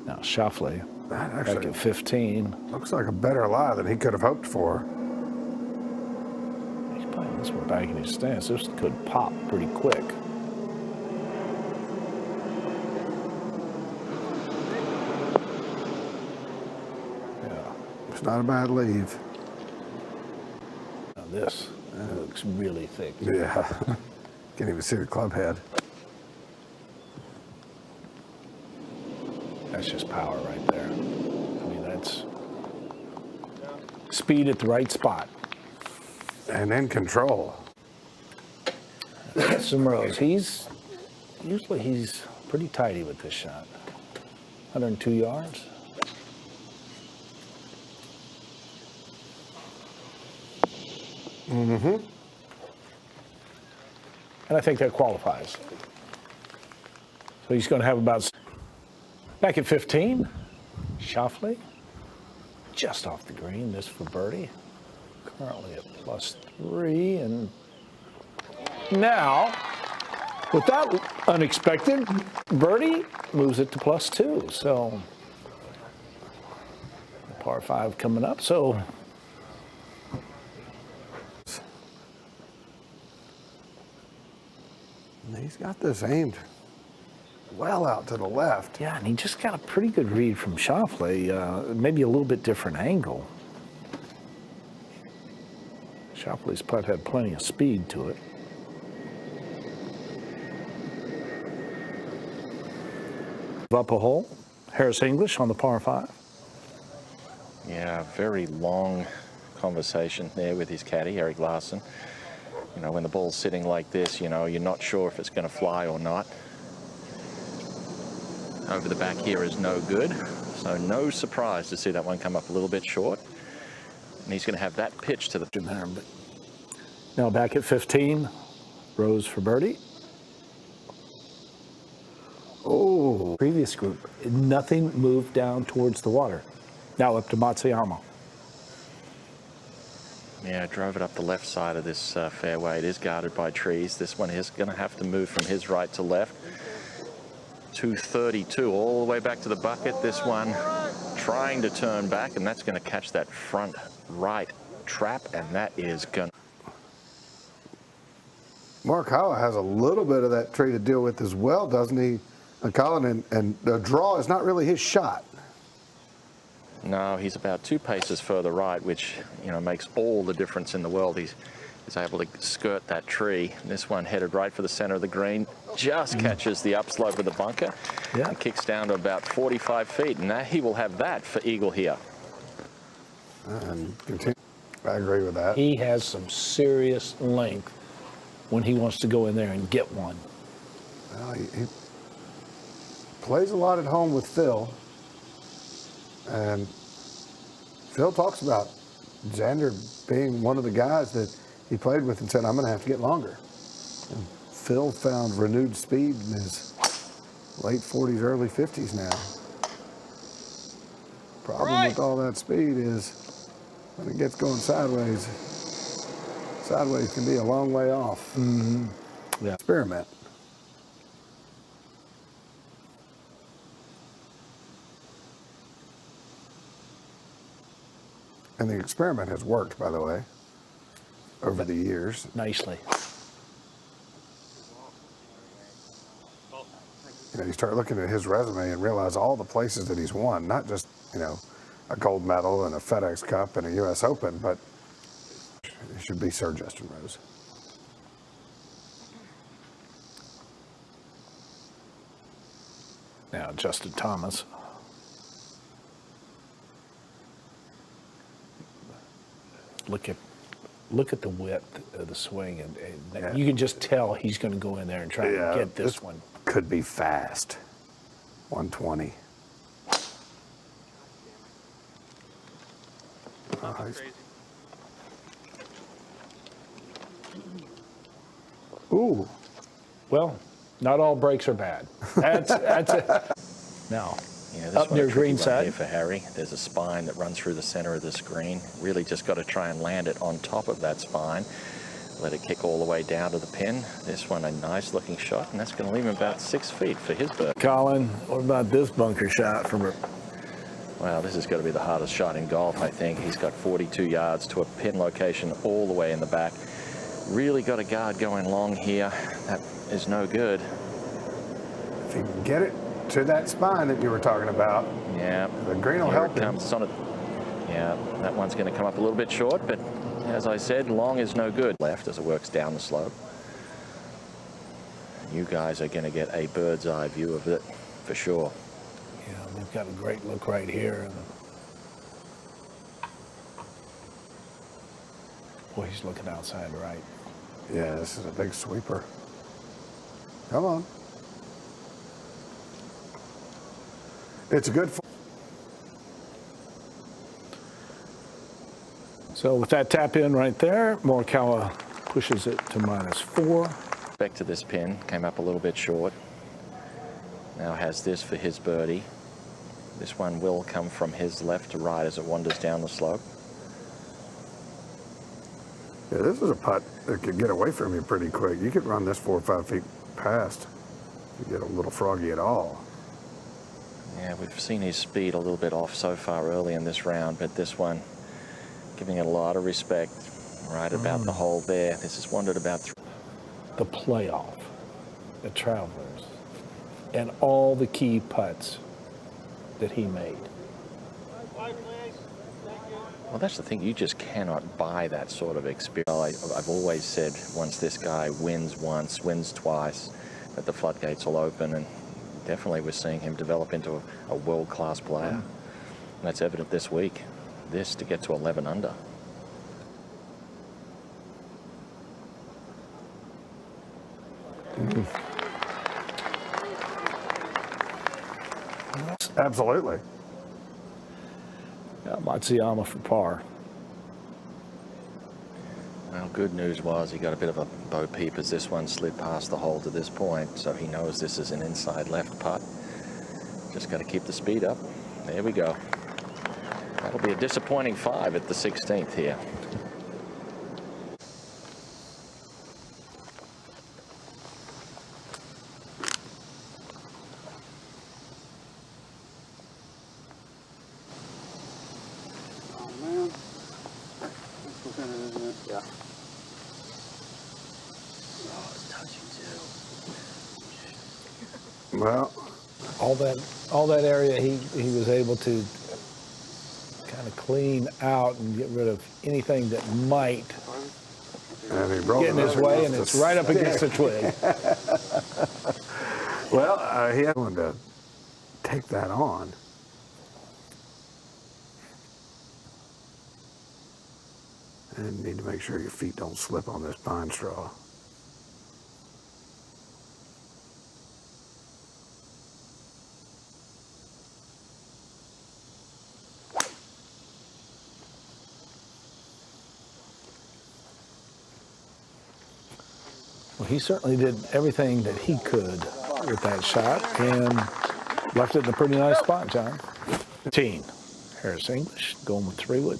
Now Shaufelle, back at 15. Looks like a better lie than he could have hoped for. He's playing this one back in his stance. This could pop pretty quick. Yeah. It's not a bad leave. Now this looks really thick. Yeah. Can't even see the club head. That's just power right there. I mean, that's speed at the right spot. And in control. Some rows. He's pretty tidy with this shot. 102 yards. Mm-hmm. And I think that qualifies. So he's going to have about... Back at 15, Shaufelle, just off the green, this for birdie. Currently at +3, and now, with that unexpected birdie, moves it to +2. So, par 5 coming up, so. He's got this aimed well out to the left. Yeah, and he just got a pretty good read from Shaufelle, maybe a little bit different angle. Schaufelle's putt had plenty of speed to it. Up a hole, Harris English on the par 5. Yeah, very long conversation there with his caddy, Eric Larson. You know, when the ball's sitting like this, you know, you're not sure if it's going to fly or not. Over the back here is no good, so no surprise to see that one come up a little bit short. And he's going to have that pitch to the... Now back at 15, Rose for birdie. Oh, previous group, nothing moved down towards the water. Now up to Matsuyama. Yeah, drove it up the left side of this fairway. It is guarded by trees. This one is going to have to move from his right to left. 232 all the way back to the bucket. This one trying to turn back, and that's going to catch that front right trap, and that is going to... Morikawa has a little bit of that tree to deal with as well, doesn't he, Colin? And the draw is not really his shot. No, he's about 2 paces further right, which, you know, makes all the difference in the world. He's able to skirt that tree. This one headed right for the center of the green, just catches the upslope of the bunker, and kicks down to about 45 feet, and now he will have that for eagle here. And continue. I agree with that. He has some serious length when he wants to go in there and get one. Well, he plays a lot at home with Phil, and Phil talks about Xander being one of the guys that he played with and said, I'm going to have to get longer. And Phil found renewed speed in his late 40s, early 50s now. Problem with all that speed is when it gets going sideways, sideways can be a long way off. Mm-hmm. Yeah. Experiment. And the experiment has worked, by the way, over the years. Nicely. You know, you start looking at his resume and realize all the places that he's won, not just, you know, a gold medal and a FedEx Cup and a U.S. Open, but it should be Sir Justin Rose. Now JustinThomas. Look at the width of the swing, and you can just tell he's going to go in there and try to get this one. Could be fast. 120. Nice. Ooh. Well, not all breaks are bad. That's it. Now, up near green side here for Harry. There's a spine that runs through the center of the screen. Really just got to try and land it on top of that spine. Let it kick all the way down to the pin. This one a nice looking shot, and that's going to leave him about 6 feet for his bird. Colin, what about this bunker shot from her? Well, this is going to be the hardest shot in golf, I think. He's got 42 yards to a pin location all the way in the back. Really got a guard going long here. That is no good. If you can get it to that spine that you were talking about, yeah, the green will help him. Yeah, that one's going to come up a little bit short, but as I said, long is no good. Left as it works down the slope. You guys are going to get a bird's eye view of it for sure. Yeah, they've got a great look right here. Boy, he's looking outside right. Yeah, this is a big sweeper. Come on. It's a good. So with that tap in right there, Morikawa pushes it to -4. Back to this pin, came up a little bit short. Now has this for his birdie. This one will come from his left to right as it wanders down the slope. Yeah, this is a putt that could get away from you pretty quick. You could run this 4 or 5 feet past. You get a little froggy at all. Yeah, we've seen his speed a little bit off so far early in this round, but this one, giving it a lot of respect, right about the hole there. This has wandered about 3. The playoff, the Travelers, and all the key putts that he made. Well, that's the thing. You just cannot buy that sort of experience. I've always said once this guy wins once, wins twice, that the floodgates will open, and definitely we're seeing him develop into a world-class player. And that's evident this week. This to get to 11 under. Absolutely. Yeah, Matsuyama for par. Well, good news was he got a bit of a bo peep as this one slid past the hole to this point, so he knows this is an inside left putt. Just got to keep the speed up. There we go. That'll be a disappointing 5 at the 16th here. Well, all that area he was able to kind of clean out and get rid of anything that might and he broke get in his way, and it's right up against the twig. Well, he had one to take that on. And you need to make sure your feet don't slip on this pine straw. Well, he certainly did everything that he could with that shot and left it in a pretty nice spot, John. 15. Harris English going with 3-wood.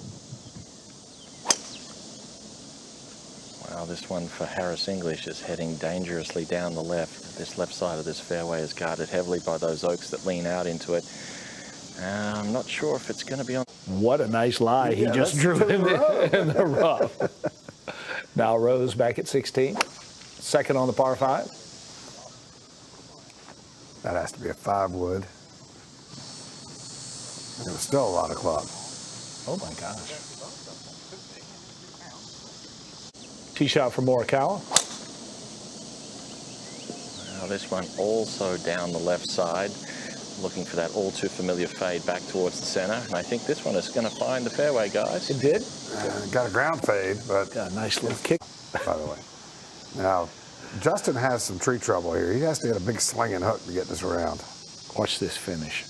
Well, this one for Harris English is heading dangerously down the left. This left side of this fairway is guarded heavily by those oaks that lean out into it. I'm not sure if it's going to be on. What a nice lie he just drew in the rough. Now Rose back at 16. Second on the par 5. That has to be a 5-wood. It was still a lot of club. Oh my gosh. Tee shot for Morikawa. Now this one also down the left side, looking for that all too familiar fade back towards the center. And I think this one is going to find the fairway, guys. It did. Got a ground fade, but Got a nice little kick. by the way. Now, Justin has some tree trouble here. He has to hit a big slinging hook to get this around. Watch this finish.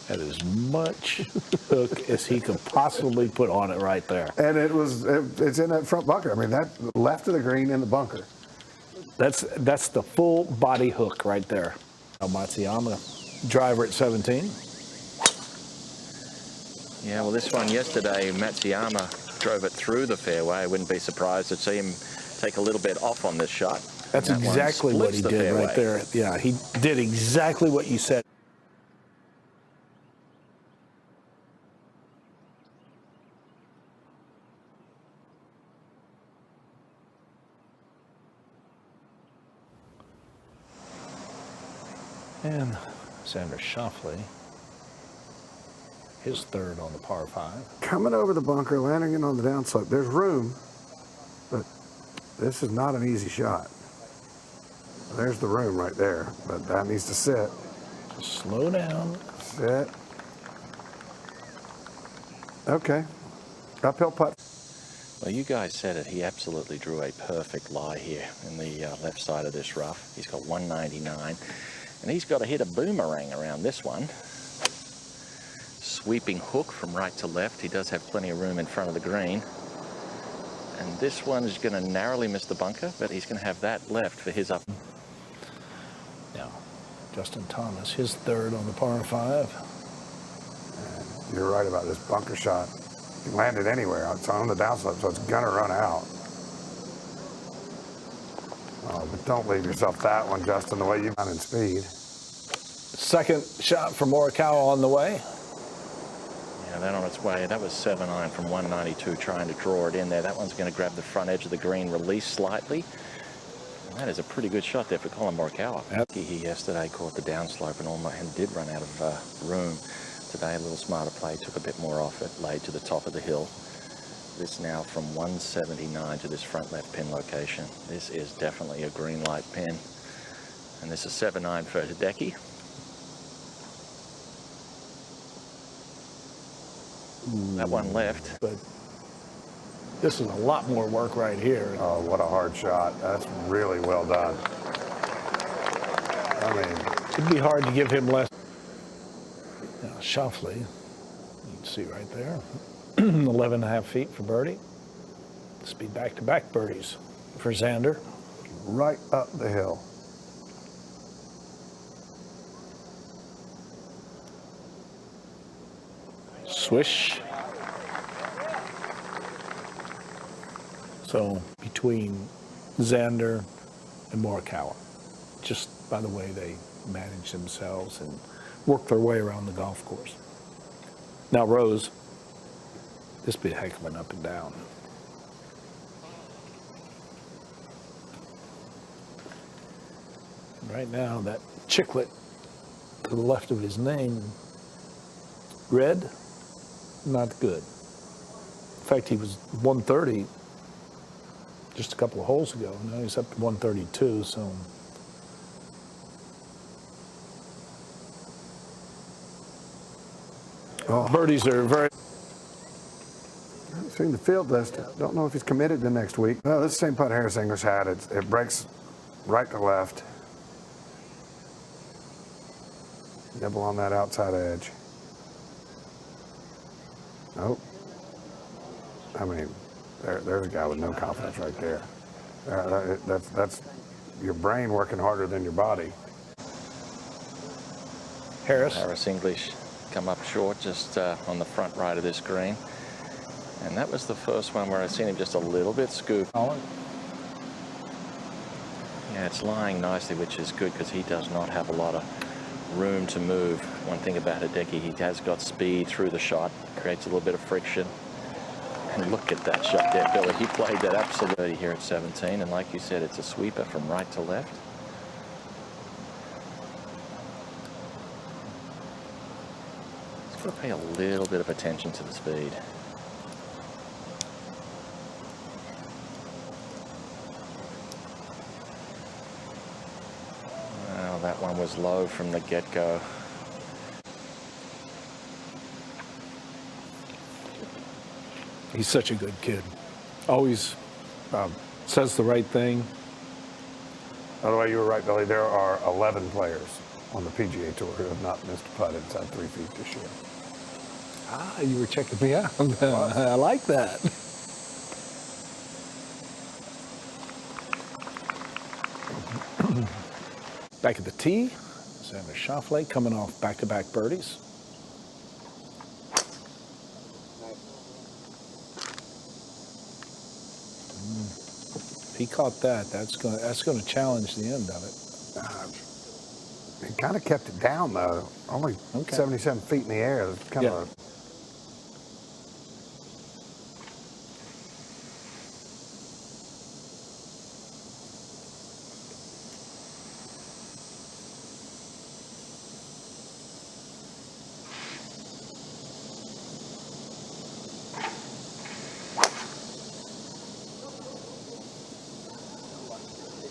That is much hook as he could possibly put on it right there. And it's in that front bunker. I mean, that left of the green in the bunker. That's the full body hook right there. Matsuyama driver at 17. Yeah, well, this one yesterday, Matsuyama drove it through the fairway. I wouldn't be surprised to see him take a little bit off on this shot. That's exactly what he did right there. Yeah, he did exactly what you said. And XanderShaufelle, his third on the par 5. Coming over the bunker, landing in on the downslope. There's room, but this is not an easy shot. There's the room right there, but that needs to sit. Just slow down. Sit. Okay. Uphill putt. Well, you guys said it. He absolutely drew a perfect lie here in the left side of this rough. He's got 199, and he's got to hit a boomerang around this one. Sweeping hook from right to left. He does have plenty of room in front of the green. And this one is going to narrowly miss the bunker, but he's going to have that left for his up. Now, JustinThomas, his third on the par 5. And you're right about this bunker shot. You can land it anywhere. It's on the downslope, so it's gonna run out. Oh, but don't leave yourself that one, Justin, the way you've done in speed. Second shot for Morikawa on the way. Yeah, that on its way. That was 7-iron from 192, trying to draw it in there. That one's going to grab the front edge of the green, release slightly. And that is a pretty good shot there for Colin Morikawa. Yep. He yesterday caught the downslope and did run out of room. Today, a little smarter play, took a bit more off it, laid to the top of the hill. This now from 179 to this front left pin location. This is definitely a green light pin. And this is 7-iron for Hideki. That one left. But this is a lot more work right here. Oh, what a hard shot. That's really well done. I mean, It'd be hard to give him less. Now, Shaufelle, you can see right there, 11.5 feet for birdie. This will be back-to-back birdies for Xander. right up the hill. Swish. So between Xander and Morikawa, just by the way they manage themselves and work their way around the golf course. Now Rose, this be a heck of an up and down. Right now, that chiclet to the left of his name, red, not good. In fact, he was 130 just a couple of holes ago. Now he's up to 132, so. Oh. Birdies are very. I've seen the field list. Don't know if he's committed to next week. No, this is the same putt Harris English had. It breaks right to left. Nibble on that outside edge. Nope. I mean, there's a guy with no confidence right there. That's your brain working harder than your body. Harris English come up short just on the front right of this green. And that was the first one where I seen him just a little bit scoop. Colin. Yeah, it's lying nicely, which is good because he does not have a lot of room to move. One thing about Hideki, he has got speed through the shot, creates a little bit of friction. And look at that shot there, Billy. He played that absolutely here at 17, and like you said, it's a sweeper from right to left. He's got to pay a little bit of attention to the speed. Well, that one was low from the get-go. He's such a good kid. Always says the right thing. By the way, you were right, Billy. There are 11 players on the PGA Tour who have not missed a putt inside 3 feet this year. Ah, you were checking me out. I like that. Back at the tee, XanderShaufelle coming off back-to-back birdies. If he caught that, that's going to challenge the end of it. He kind of kept it down though. Only 77 feet in the air. It's kind of.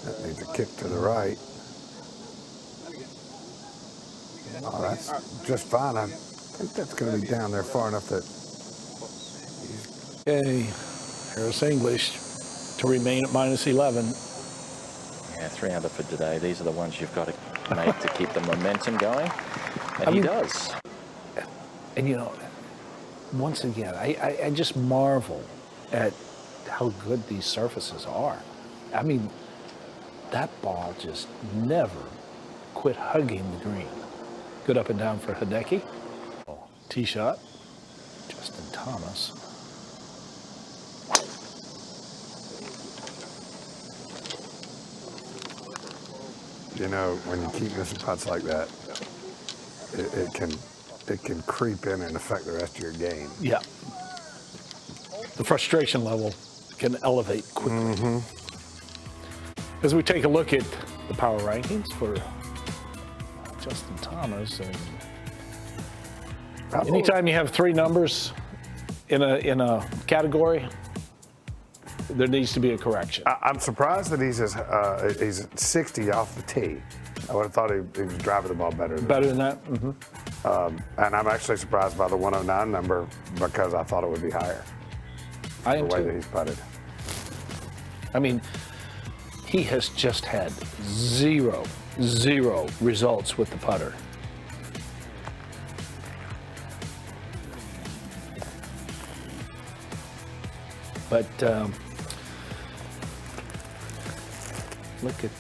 That needs a kick to the right. Oh, that's just fine. I think that's going to be down there far enough that. Okay, Harris English to remain at -11. Yeah, 3 under for today. These are the ones you've got to make to keep the momentum going, and he does. And you know, once again, I just marvel at how good these surfaces are. I mean, that ball just never quit hugging the green. Good up and down for Hideki. Tee shot, JustinThomas. You know, when you keep missing putts like that, it can creep in and affect the rest of your game. Yeah. The frustration level can elevate quickly. As we take a look at the power rankings for JustinThomas, and anytime you have 3 numbers in a category, there needs to be a correction. I'm surprised that he's 60 off the tee. I would have thought he was driving the ball better than that? and I'm actually surprised by the 109 number because I thought it would be higher. I am the way too. that he's putted. I mean, he has just had zero results with the putter. But look at